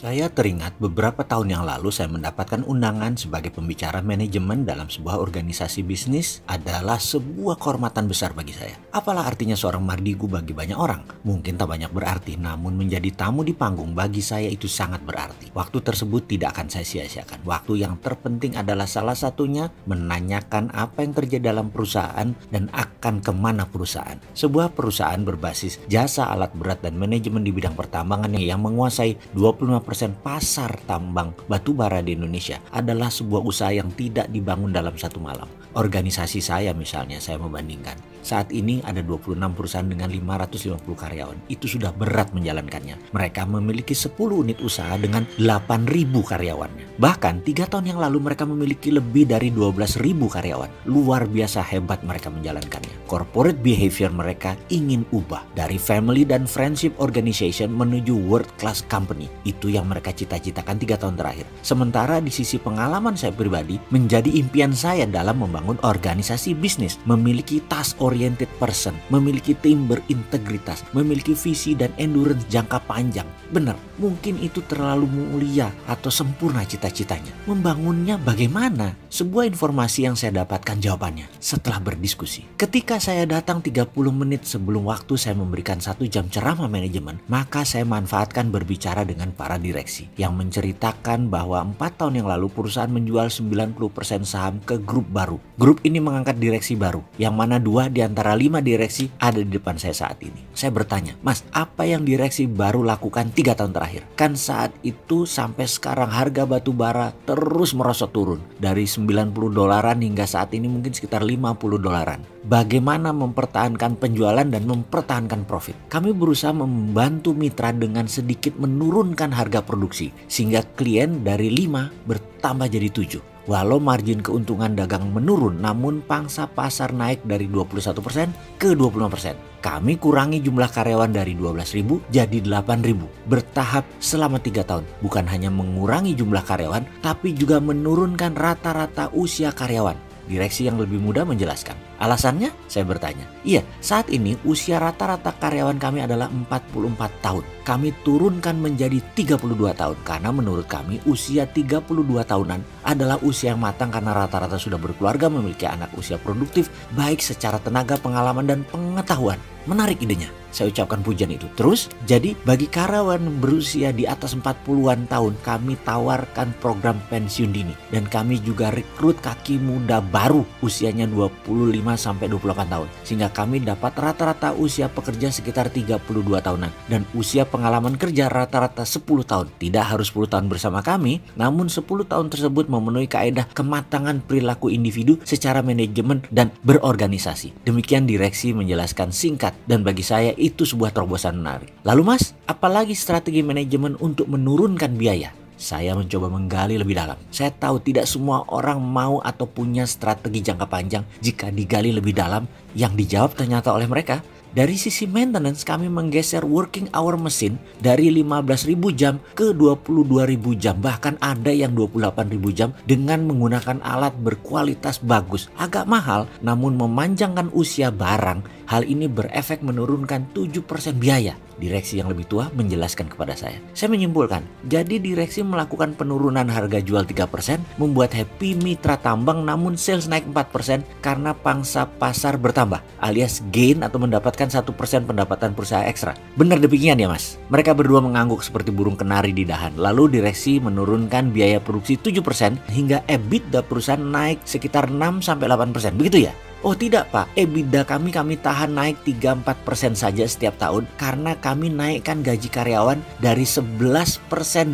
Saya teringat beberapa tahun yang lalu saya mendapatkan undangan sebagai pembicara manajemen dalam sebuah organisasi bisnis adalah sebuah kehormatan besar bagi saya. Apalah artinya seorang mardigu bagi banyak orang? Mungkin tak banyak berarti, namun menjadi tamu di panggung bagi saya itu sangat berarti. Waktu tersebut tidak akan saya sia-siakan. Waktu yang terpenting adalah salah satunya menanyakan apa yang terjadi dalam perusahaan dan akan kemana perusahaan. Sebuah perusahaan berbasis jasa alat berat dan manajemen di bidang pertambangan yang menguasai 25% pasar tambang batu bara di Indonesia adalah sebuah usaha yang tidak dibangun dalam satu malam. Organisasi saya misalnya, saya membandingkan. Saat ini ada 26 perusahaan dengan 550 karyawan. Itu sudah berat menjalankannya. Mereka memiliki 10 unit usaha dengan 8.000 karyawannya. Bahkan 3 tahun yang lalu mereka memiliki lebih dari 12.000 karyawan. Luar biasa hebat mereka menjalankannya. Corporate behavior mereka ingin ubah dari family dan friendship organization menuju world class company. Itu yang mereka cita-citakan 3 tahun terakhir. Sementara di sisi pengalaman saya pribadi, menjadi impian saya dalam membangun organisasi bisnis, memiliki task oriented person, memiliki tim berintegritas, memiliki visi dan endurance jangka panjang. Benar, mungkin itu terlalu mulia atau sempurna cita-citanya. Membangunnya bagaimana? Sebuah informasi yang saya dapatkan jawabannya setelah berdiskusi. Ketika saya datang 30 menit sebelum waktu saya memberikan 1 jam ceramah manajemen, maka saya manfaatkan berbicara dengan para direksi yang menceritakan bahwa 4 tahun yang lalu perusahaan menjual 90% saham ke grup baru. Grup ini mengangkat direksi baru, yang mana 2 di antara 5 direksi ada di depan saya saat ini. Saya bertanya, Mas, apa yang direksi baru lakukan 3 tahun terakhir? Kan saat itu sampai sekarang harga batu bara terus merosot turun. Dari 90 dolaran hingga saat ini mungkin sekitar 50 dolaran. Bagaimana mempertahankan penjualan dan mempertahankan profit? Kami berusaha membantu mitra dengan sedikit menurunkan harga produksi, sehingga klien dari 5 bertambah jadi 7. Walau margin keuntungan dagang menurun, namun pangsa pasar naik dari 21% ke 25%. Kami kurangi jumlah karyawan dari 12.000 jadi 8.000. Bertahap selama 3 tahun. Bukan hanya mengurangi jumlah karyawan, tapi juga menurunkan rata-rata usia karyawan. Direksi yang lebih muda menjelaskan. Alasannya? Saya bertanya. Iya, saat ini usia rata-rata karyawan kami adalah 44 tahun. Kami turunkan menjadi 32 tahun karena menurut kami usia 32 tahunan adalah usia yang matang karena rata-rata sudah berkeluarga, memiliki anak usia produktif, baik secara tenaga, pengalaman, dan pengetahuan. Menarik idenya. Saya ucapkan pujian itu. Terus, jadi bagi karyawan berusia di atas 40-an tahun, kami tawarkan program pensiun dini. Dan kami juga rekrut kaki muda baru usianya 25-28 tahun. Sehingga kami dapat rata-rata usia pekerja sekitar 32 tahunan. Dan usia pengalaman kerja rata-rata 10 tahun. Tidak harus 10 tahun bersama kami, namun 10 tahun tersebut memenuhi kaedah kematangan perilaku individu secara manajemen dan berorganisasi. Demikian direksi menjelaskan singkat, dan bagi saya itu sebuah terobosan menarik. Lalu Mas, apalagi strategi manajemen untuk menurunkan biaya? Saya mencoba menggali lebih dalam. Saya tahu tidak semua orang mau atau punya strategi jangka panjang. Jika digali lebih dalam, yang dijawab ternyata oleh mereka. Dari sisi maintenance, kami menggeser working hour mesin dari 15.000 jam ke 22.000 jam. Bahkan ada yang 28.000 jam dengan menggunakan alat berkualitas bagus. Agak mahal, namun memanjangkan usia barang. Hal ini berefek menurunkan 7% biaya. Direksi yang lebih tua menjelaskan kepada saya. Saya menyimpulkan, jadi direksi melakukan penurunan harga jual 3%, membuat happy mitra tambang, namun sales naik 4% karena pangsa pasar bertambah, alias gain atau mendapatkan 1% pendapatan perusahaan ekstra. Benar demikian ya Mas? Mereka berdua mengangguk seperti burung kenari di dahan. Lalu direksi menurunkan biaya produksi 7% hingga EBITDA perusahaan naik sekitar 6-8%. Begitu ya? Oh tidak Pak, EBITDA kami tahan naik 3-4% saja setiap tahun karena kami naikkan gaji karyawan dari 11%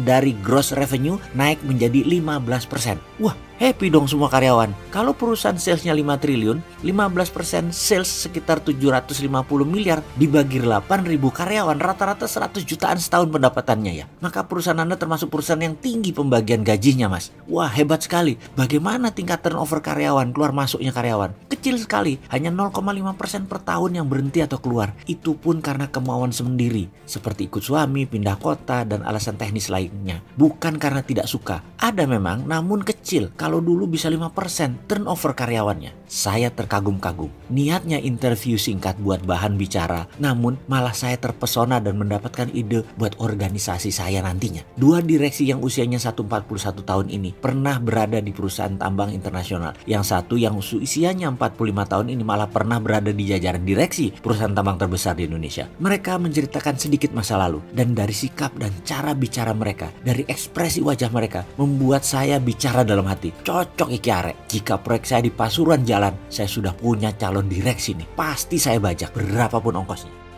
dari gross revenue naik menjadi 15%. Wah, happy dong semua karyawan. Kalau perusahaan salesnya 5 triliun, 15% sales sekitar 750 miliar dibagi 8.000 karyawan, rata-rata 100 jutaan setahun pendapatannya ya. Maka perusahaan Anda termasuk perusahaan yang tinggi pembagian gajinya Mas. Wah hebat sekali. Bagaimana tingkat turnover karyawan, keluar masuknya karyawan? Kecil sekali, hanya 0,5% per tahun yang berhenti atau keluar. Itu pun karena kemauan sendiri, seperti ikut suami, pindah kota, dan alasan teknis lainnya. Bukan karena tidak suka. Ada memang, namun kecil. Kalau dulu bisa 5% turnover karyawannya. Saya terkagum-kagum. Niatnya interview singkat buat bahan bicara, namun malah saya terpesona dan mendapatkan ide buat organisasi saya nantinya. Dua direksi yang usianya 141 tahun ini pernah berada di perusahaan tambang internasional. Yang satu yang usianya 45 tahun ini malah pernah berada di jajaran direksi perusahaan tambang terbesar di Indonesia. Mereka menceritakan sedikit masa lalu, dan dari sikap dan cara bicara mereka, dari ekspresi wajah mereka, membuat saya bicara dalam hati, cocok iki arek. Jika proyek saya di Pasuruan jalan, saya sudah punya calon direksi nih. Pasti saya bajak berapapun ongkosnya.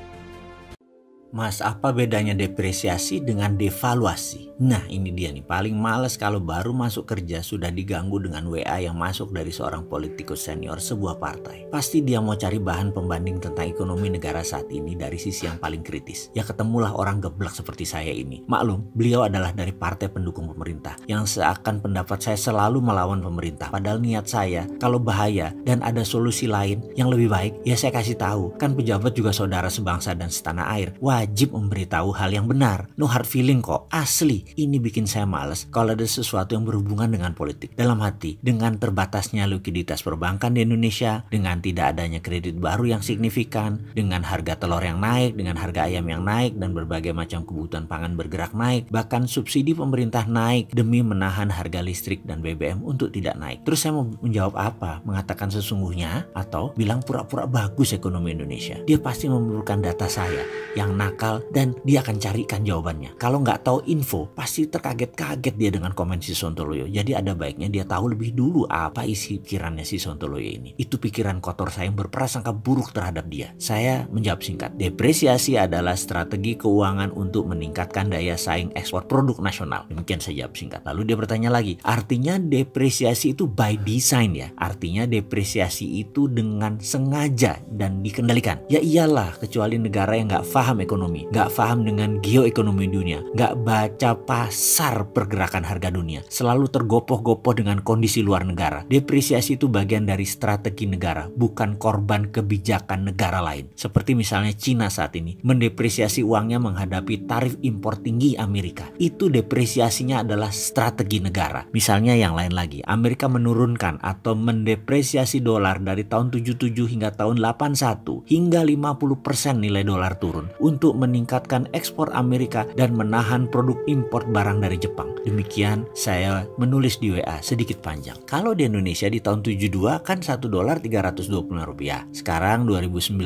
Mas, apa bedanya depresiasi dengan devaluasi? Nah, ini dia nih, paling males kalau baru masuk kerja sudah diganggu dengan WA yang masuk dari seorang politikus senior sebuah partai. Pasti dia mau cari bahan pembanding tentang ekonomi negara saat ini dari sisi yang paling kritis. Ya ketemulah orang geblek seperti saya ini. Maklum, beliau adalah dari partai pendukung pemerintah, yang seakan pendapat saya selalu melawan pemerintah. Padahal niat saya, kalau bahaya dan ada solusi lain yang lebih baik, ya saya kasih tahu. Kan pejabat juga saudara sebangsa dan setanah air. Wajib memberitahu hal yang benar. No hard feeling kok, asli. Ini bikin saya males kalau ada sesuatu yang berhubungan dengan politik. Dalam hati, dengan terbatasnya likuiditas perbankan di Indonesia, dengan tidak adanya kredit baru yang signifikan, dengan harga telur yang naik, dengan harga ayam yang naik, dan berbagai macam kebutuhan pangan bergerak naik, bahkan subsidi pemerintah naik demi menahan harga listrik dan BBM untuk tidak naik. Terus saya mau menjawab apa? Mengatakan sesungguhnya atau bilang pura-pura bagus ekonomi Indonesia? Dia pasti memerlukan data saya yang nakal dan dia akan carikan jawabannya. Kalau nggak tahu info, pasti terkaget-kaget dia dengan komen si Sontoloyo. Jadi ada baiknya dia tahu lebih dulu apa isi pikirannya si Sontoloyo ini. Itu pikiran kotor saya yang berprasangka buruk terhadap dia. Saya menjawab singkat. Depresiasi adalah strategi keuangan untuk meningkatkan daya saing ekspor produk nasional. Demikian saya jawab singkat. Lalu dia bertanya lagi, artinya depresiasi itu by design ya? Artinya depresiasi itu dengan sengaja dan dikendalikan? Ya iyalah, kecuali negara yang nggak paham ekonomi, nggak paham dengan geoekonomi dunia, nggak baca pasar pergerakan harga dunia, selalu tergopoh-gopoh dengan kondisi luar negara. Depresiasi itu bagian dari strategi negara, bukan korban kebijakan negara lain. Seperti misalnya Cina saat ini mendepresiasi uangnya menghadapi tarif impor tinggi Amerika. Itu depresiasinya adalah strategi negara. Misalnya yang lain lagi, Amerika menurunkan atau mendepresiasi dolar dari tahun 77 hingga tahun 81 hingga 50% nilai dolar turun untuk meningkatkan ekspor Amerika dan menahan produk impor barang dari Jepang. Demikian saya menulis di WA sedikit panjang. Kalau di Indonesia di tahun 72 kan 1 dolar 325 rupiah. Sekarang 2019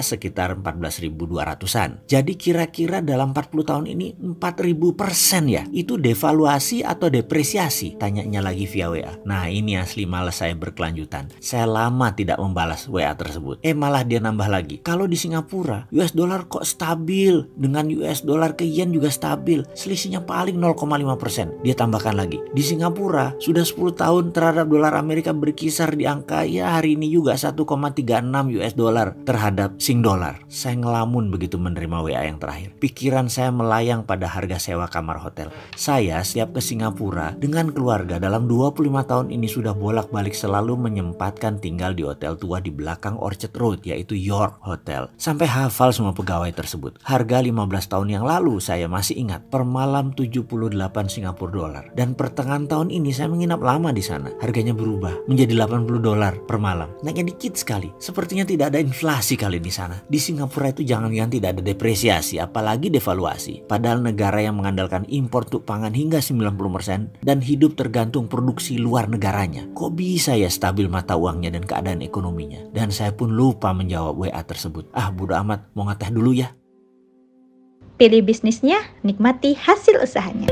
sekitar 14.200-an. Jadi kira-kira dalam 40 tahun ini 4.000% ya. Itu devaluasi atau depresiasi? Tanyanya lagi via WA. Nah ini asli malas saya berkelanjutan. Saya lama tidak membalas WA tersebut. Malah dia nambah lagi. Kalau di Singapura US dollar kok stabil, dengan US dollar ke yen juga stabil, selisihnya paling 0,5%. Dia tambahkan lagi, di Singapura sudah 10 tahun terhadap dolar Amerika berkisar di angka ya hari ini juga 1,36 US dollar terhadap Sing dollar. Saya ngelamun begitu menerima WA yang terakhir. Pikiran saya melayang pada harga sewa kamar hotel. Saya setiap ke Singapura dengan keluarga dalam 25 tahun ini sudah bolak-balik selalu menyempatkan tinggal di hotel tua di belakang Orchard Road, yaitu York Hotel. Sampai hafal semua pegawai tersebut. Harga 15 tahun yang lalu saya masih ingat, per malam 78 Singapura dolar. Dan pertengahan tahun ini saya menginap lama di sana. Harganya berubah menjadi 80 dolar per malam. Naiknya dikit sekali. Sepertinya tidak ada inflasi kali di sana. Di Singapura itu jangan-jangan tidak ada depresiasi, apalagi devaluasi. Padahal negara yang mengandalkan impor untuk pangan hingga 90% dan hidup tergantung produksi luar negaranya. Kok bisa ya stabil mata uangnya dan keadaan ekonominya? Dan saya pun lupa menjawab WA tersebut. Bodo amat, mau ngeteh dulu ya. Pilih bisnisnya, nikmati hasil usahanya.